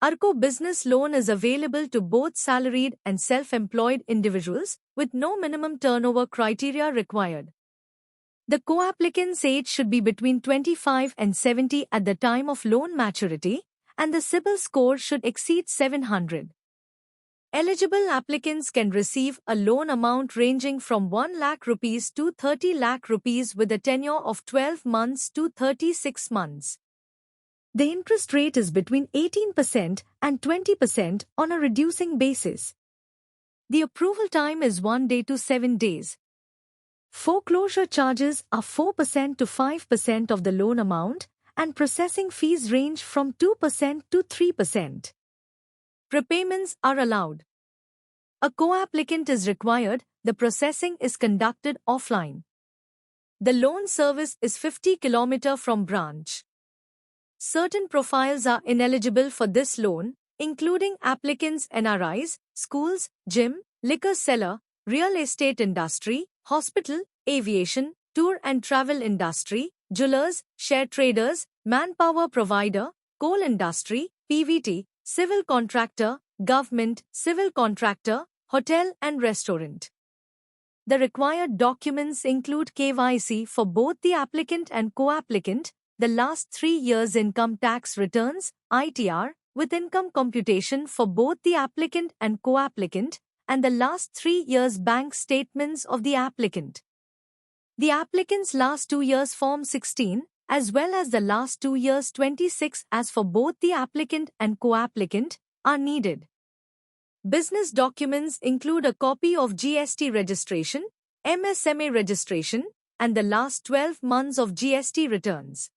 Arco Business Loan is available to both salaried and self-employed individuals with no minimum turnover criteria required. The co-applicant's age should be between 25 and 70 at the time of loan maturity, and the CIBIL score should exceed 700. Eligible applicants can receive a loan amount ranging from 1 lakh rupees to 30 lakh rupees with a tenure of 12 months to 36 months. The interest rate is between 18% and 20% on a reducing basis. The approval time is 1 day to 7 days. Foreclosure charges are 4% to 5% of the loan amount, and processing fees range from 2% to 3%. Prepayments are allowed. A co-applicant is required. The processing is conducted offline. The loan service is 50 km from branch. Certain profiles are ineligible for this loan, including applicants NRIs, schools, gym, liquor seller, real estate industry, hospital, aviation, tour and travel industry, jewelers, share traders, manpower provider, coal industry, PVT, civil contractor, government, civil contractor, hotel and restaurant. The required documents include KYC for both the applicant and co-applicant, the last 3 years income tax returns, ITR, with income computation for both the applicant and co-applicant, and the last 3 years bank statements of the applicant. The applicant's last 2 years Form 16, as well as the last 2 years 26 as for both the applicant and co-applicant, are needed. Business documents include a copy of GST registration, MSME registration, and the last 12 months of GST returns.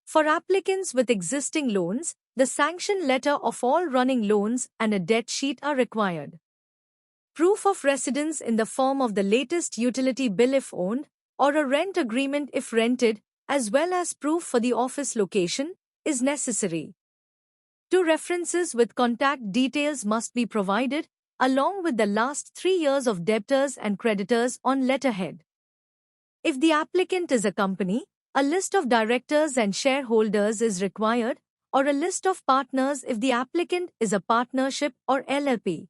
For applicants with existing loans, the sanction letter of all running loans and a debt sheet are required. Proof of residence in the form of the latest utility bill if owned, or a rent agreement if rented, as well as proof for the office location, is necessary. 2 references with contact details must be provided, along with the last 3 years of debtors and creditors on letterhead. If the applicant is a company, a list of directors and shareholders is required, or a list of partners if the applicant is a partnership or LLP.